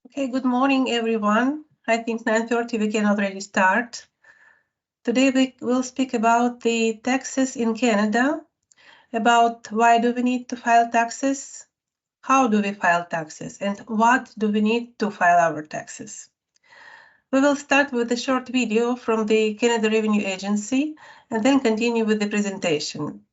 Okay, good morning, everyone. I think 9:30 we can already start. Today we will speak about the taxes in Canada, about why do we need to file taxes, how do we file taxes, and what do we need to file our taxes. We will start with a short video from the Canada Revenue Agency and then continue with the presentation.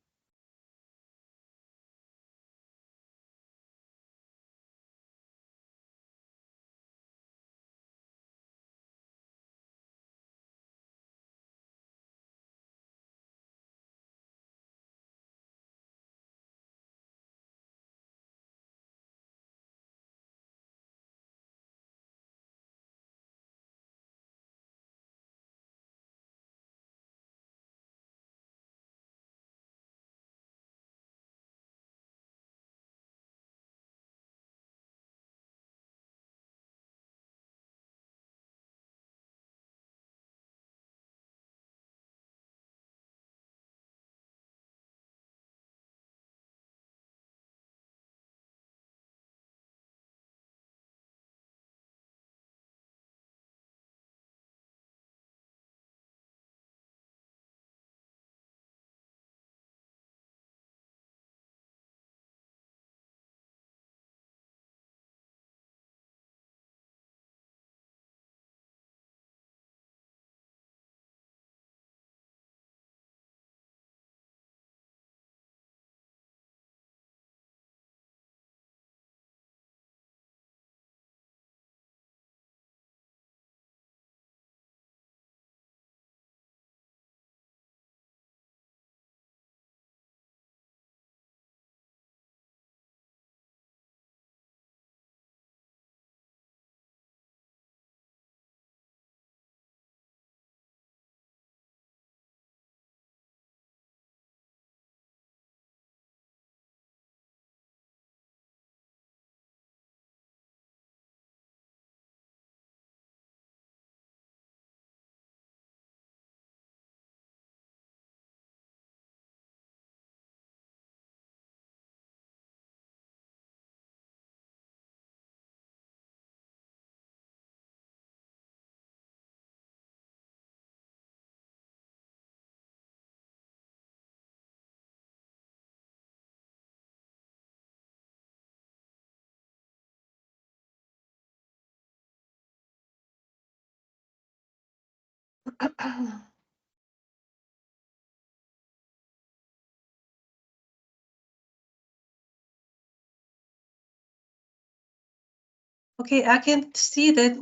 Okay, I can see that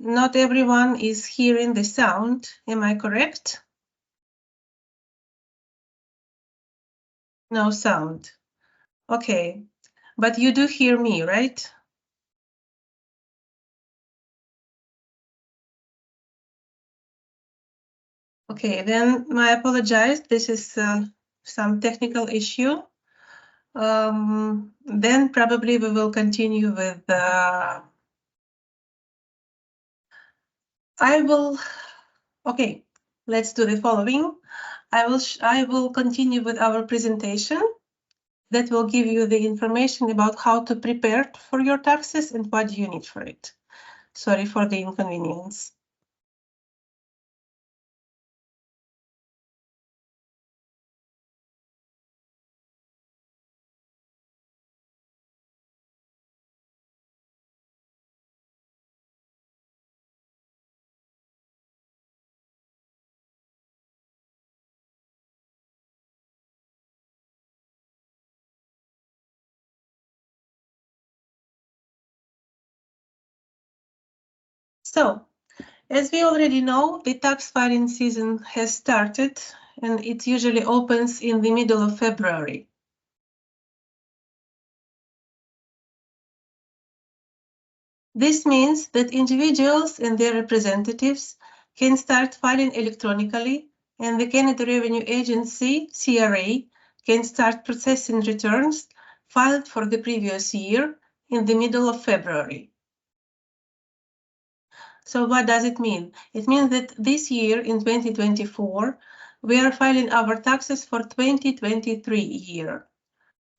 not everyone is hearing the sound. Am I correct? No sound. Okay, but you do hear me, right? Okay, then I apologize. This is some technical issue. Then probably we will continue with okay, let's do the following. I will continue with our presentation that will give you the information about how to prepare for your taxes and what you need for it. Sorry for the inconvenience. So, as we already know, the tax filing season has started and it usually opens in the middle of February. This means that individuals and their representatives can start filing electronically, and the Canada Revenue Agency, CRA, can start processing returns filed for the previous year in the middle of February. So what does it mean? It means that this year, in 2024, we are filing our taxes for 2023 year.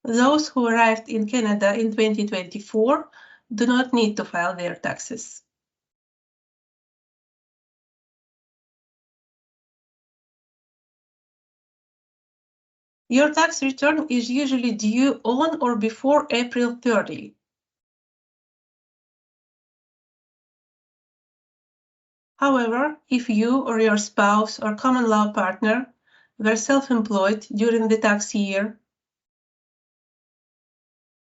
Those who arrived in Canada in 2024 do not need to file their taxes. Your tax return is usually due on or before April 30. However, if you or your spouse or common law partner were self-employed during the tax year,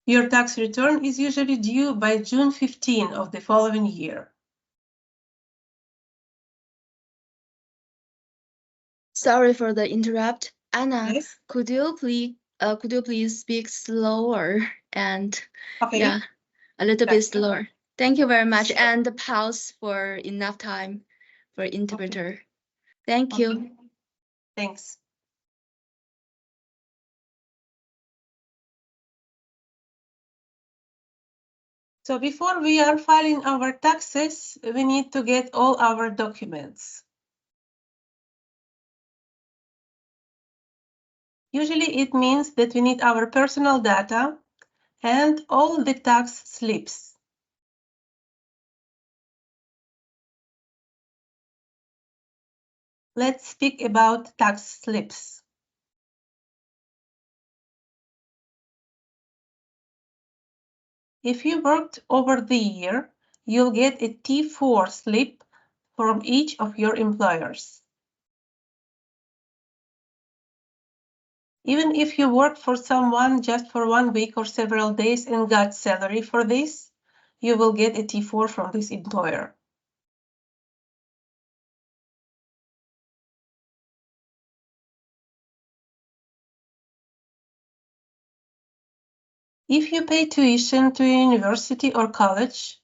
your tax return is usually due by June 15 of the following year. Sorry for the interrupt. Anna, Yes? could you please speak slower and Okay. yeah, a little bit Gotcha. slower. Thank you very much. Sure. And pause for enough time for interpreter. Thank you. Okay. Thanks. So before we are filing our taxes, we need to get all our documents. Usually it means that we need our personal data and all the tax slips. Let's speak about tax slips. If you worked over the year, you'll get a T4 slip from each of your employers. Even if you worked for someone just for 1 week or several days and got salary for this, you will get a T4 from this employer. If you pay tuition to a university or college,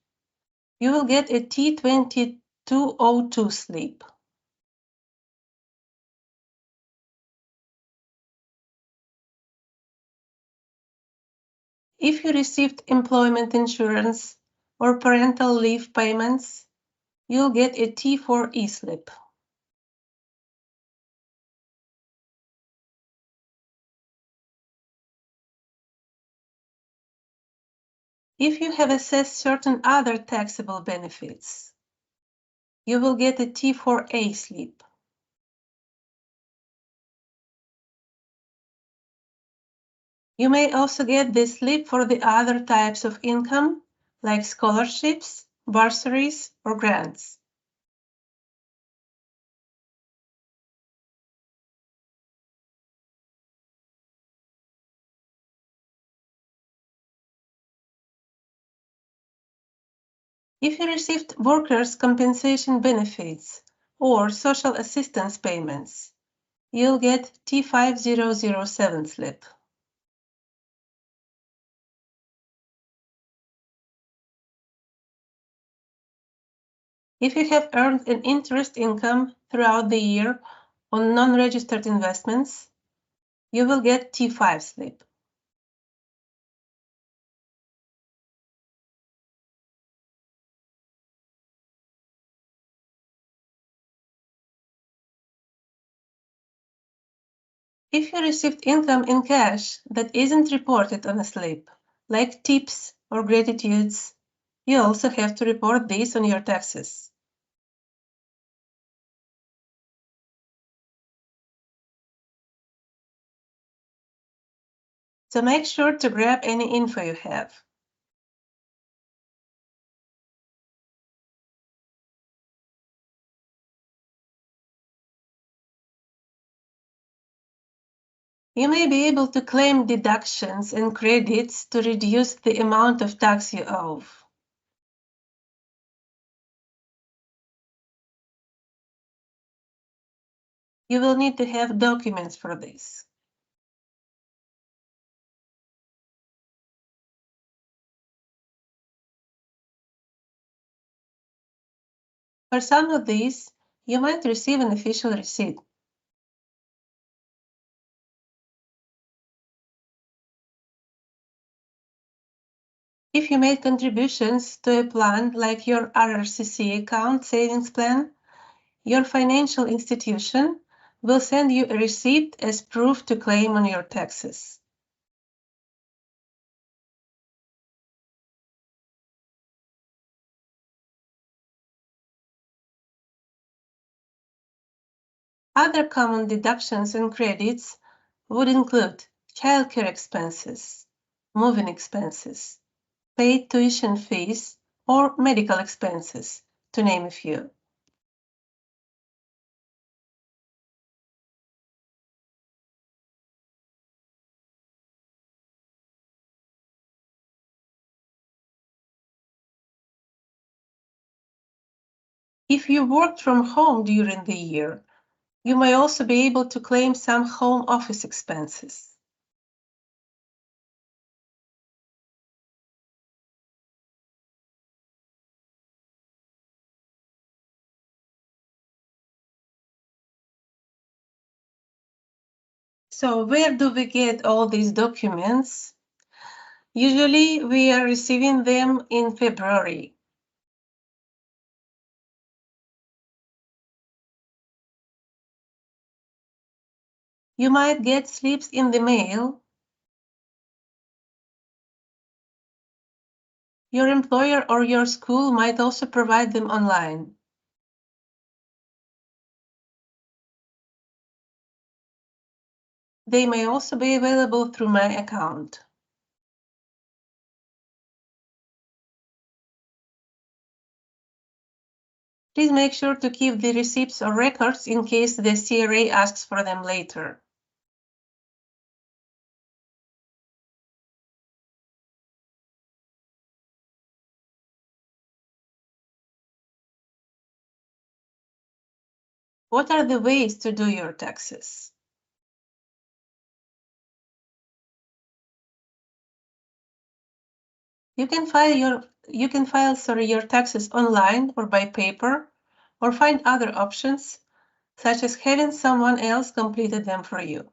you will get a T2202 slip. If you received employment insurance or parental leave payments, you'll get a T4E slip. If you have assessed certain other taxable benefits, you will get a T4A slip. You may also get this slip for the other types of income, like scholarships, bursaries, or grants. If you received workers' compensation benefits or social assistance payments, you'll get T5007 slip. If you have earned an interest income throughout the year on non-registered investments, you will get T5 slip. If you received income in cash that isn't reported on a slip, like tips or gratitudes, you also have to report these on your taxes. So make sure to grab any info you have. You may be able to claim deductions and credits to reduce the amount of tax you owe. You will need to have documents for this. For some of these, you might receive an official receipt. If you made contributions to a plan like your RRCC account savings plan, your financial institution will send you a receipt as proof to claim on your taxes. Other common deductions and credits would include childcare expenses, moving expenses, paid tuition fees, or medical expenses, to name a few. If you worked from home during the year, you may also be able to claim some home office expenses. So where do we get all these documents? Usually we are receiving them in February. You might get slips in the mail. Your employer or your school might also provide them online. They may also be available through my account. Please make sure to keep the receipts or records in case the CRA asks for them later. What are the ways to do your taxes? You can file your taxes online or by paper, or find other options, such as having someone else complete them for you.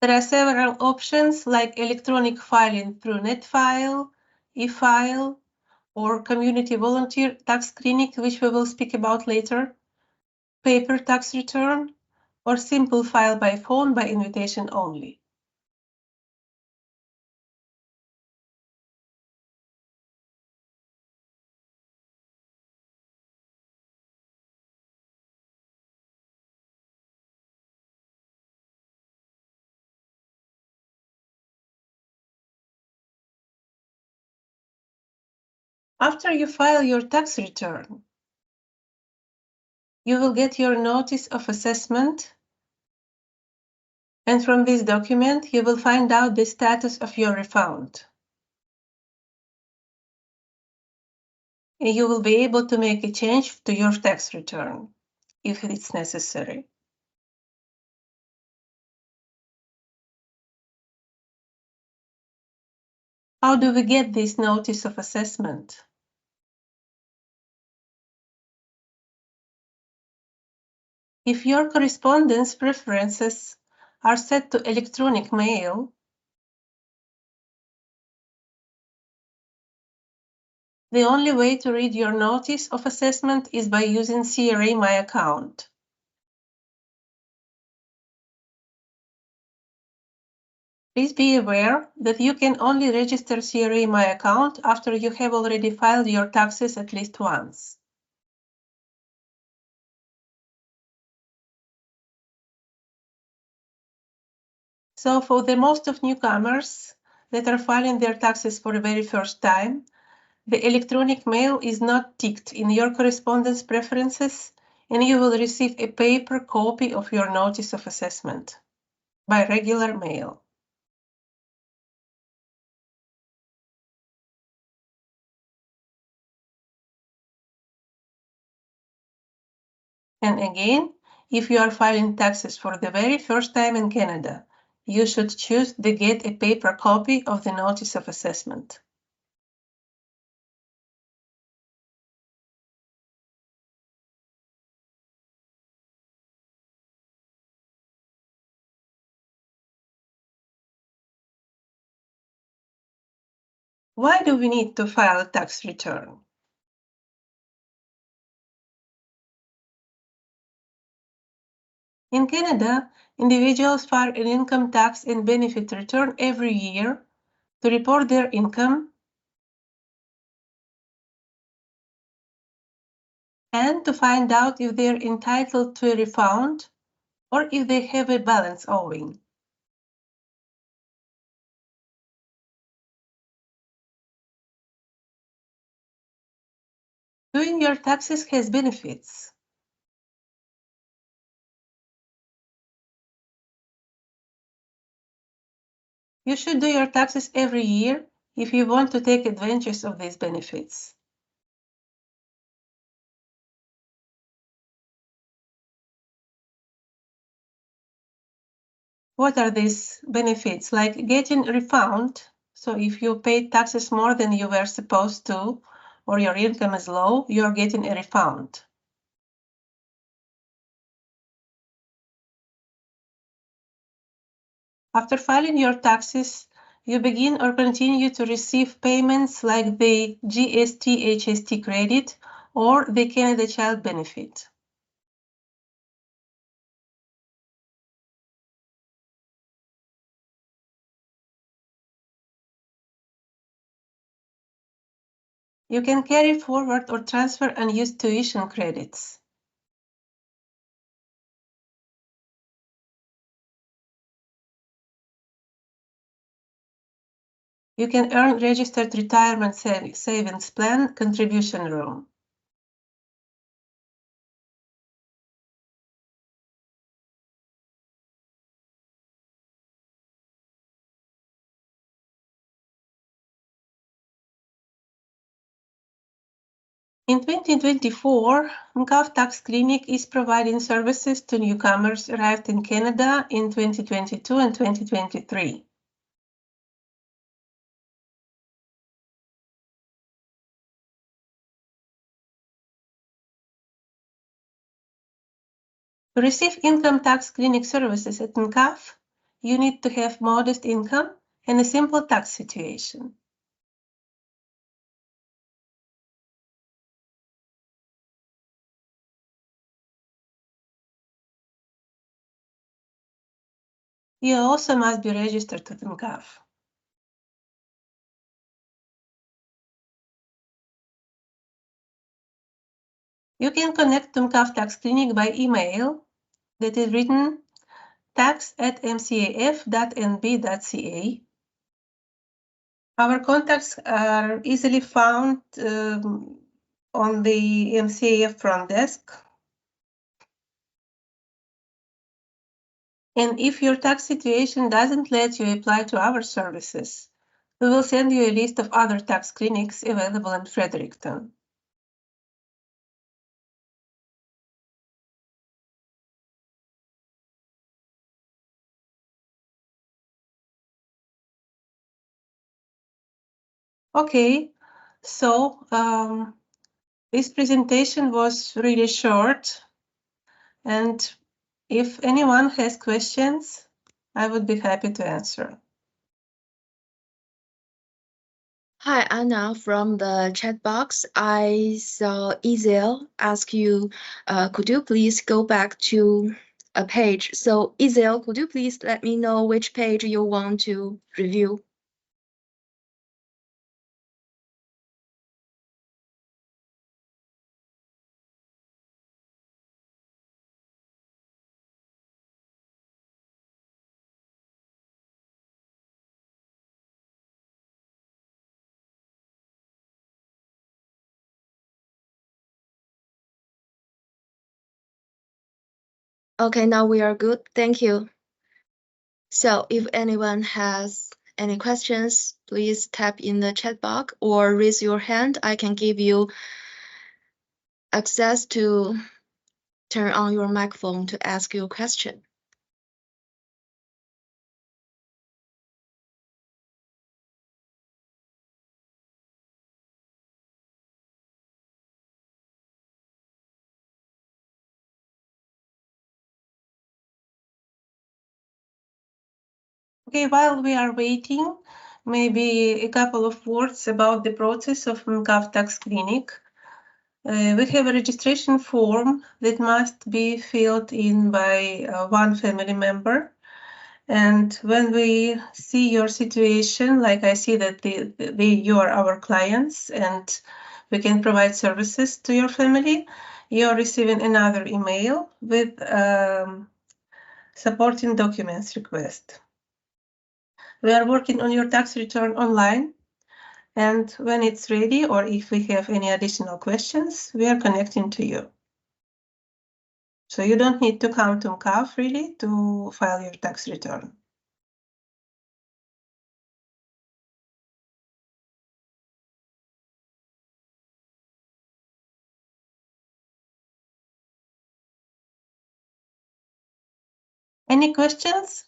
There are several options like electronic filing through NetFile, eFile, or Community Volunteer Tax Clinic, which we will speak about later, paper tax return, or simple file by phone by invitation only. After you file your tax return, you will get your notice of assessment, and from this document, you will find out the status of your refund. And you will be able to make a change to your tax return if it's necessary. How do we get this notice of assessment? If your correspondence preferences are set to electronic mail, the only way to read your notice of assessment is by using CRA My Account. Please be aware that you can only register CRA My Account after you have already filed your taxes at least once. So for the most of newcomers that are filing their taxes for the very first time, the electronic mail is not ticked in your correspondence preferences, and you will receive a paper copy of your notice of assessment by regular mail. And again, if you are filing taxes for the very first time in Canada, you should choose to get a paper copy of the notice of assessment. Why do we need to file a tax return? In Canada, individuals file an income tax and benefit return every year to report their income, and to find out if they're entitled to a refund or if they have a balance owing. Doing your taxes has benefits. You should do your taxes every year if you want to take advantage of these benefits. What are these benefits? Like getting a refund. So if you paid taxes more than you were supposed to, or your income is low, you're getting a refund. After filing your taxes, you begin or continue to receive payments like the GST-HST credit or the Canada Child Benefit. You can carry forward or transfer unused tuition credits. You can earn registered retirement savings plan contribution room. In 2024, MCAF Tax Clinic is providing services to newcomers arrived in Canada in 2022 and 2023. To receive income tax clinic services at MCAF, you need to have modest income and a simple tax situation. You also must be registered to MCAF. You can connect to MCAF Tax Clinic by email that is written tax@mcaf.nb.ca. Our contacts are easily found on the MCAF front desk. And if your tax situation doesn't let you apply to our services, we will send you a list of other tax clinics available in Fredericton. Okay, so this presentation was really short, and if anyone has questions, I would be happy to answer. Hi, Anna. From the chat box, I saw Izel ask you, could you please go back to a page? So Izel, could you please let me know which page you want to review? Okay, now we are good. Thank you. So if anyone has any questions, please type in the chat box or raise your hand. I can give you access to turn on your microphone to ask your question. Okay, while we are waiting, maybe a couple of words about the process of MCAF Tax Clinic. We have a registration form that must be filled in by one family member. And when we see your situation, like I see that you are our clients and we can provide services to your family, you're receiving another email with supporting documents request. We are working on your tax return online, and when it's ready, or if we have any additional questions, we are connecting to you. So you don't need to come to MCAF really to file your tax return. Any questions?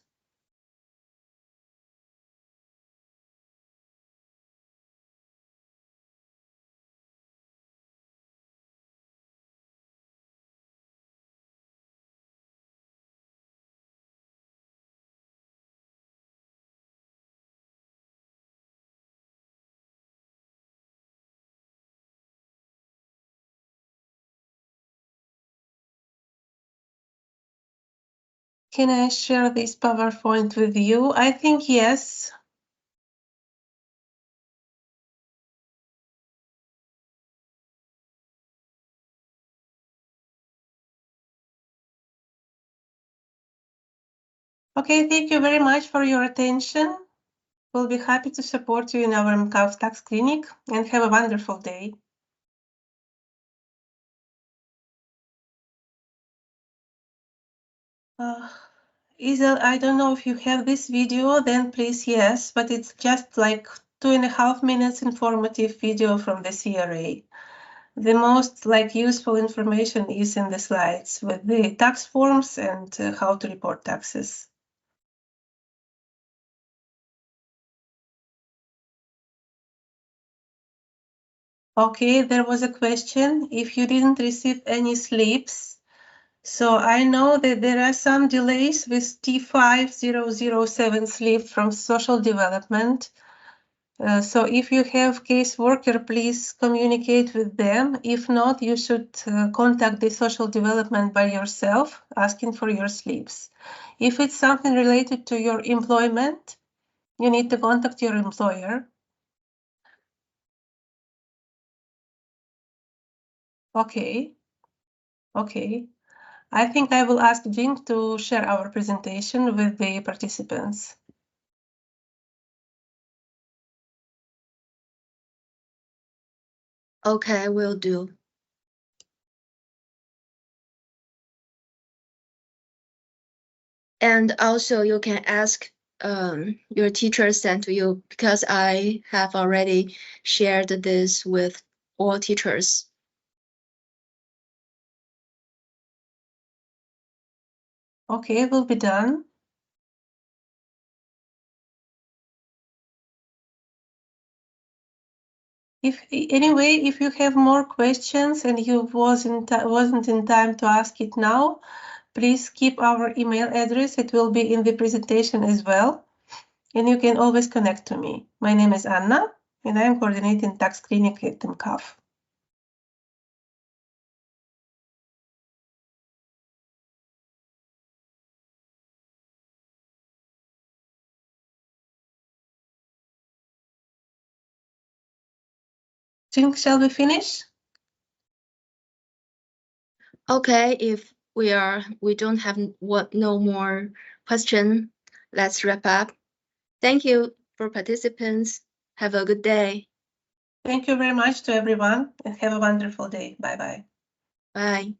Can I share this PowerPoint with you? I think yes. Okay, thank you very much for your attention. We'll be happy to support you in our MCAF Tax Clinic, and have a wonderful day. Isel, I don't know if you have this video, then please yes, but it's just like 2.5 minutes informative video from the CRA. The most useful information is in the slides with the tax forms and how to report taxes. Okay, there was a question if you didn't receive any slips. So I know that there are some delays with T5007 slip from social development. So if you have caseworker, please communicate with them. If not, you should contact the social development by yourself, asking for your slips. If it's something related to your employment, you need to contact your employer. Okay. Okay. I think I will ask Jing to share our presentation with the participants. Okay, will do. And also you can ask your teacher sent to you, because I have already shared this with all teachers. Okay, will be done. If you have more questions and you wasn't in time to ask it now, please keep our email address. It will be in the presentation as well. And you can always connect to me. My name is Anna, and I am coordinating Tax Clinic at MCAF. Jing, shall we finish? Okay, if we don't have no more question, let's wrap up. Thank you for participants. Have a good day. Thank you very much to everyone, and have a wonderful day. Bye-bye. Bye.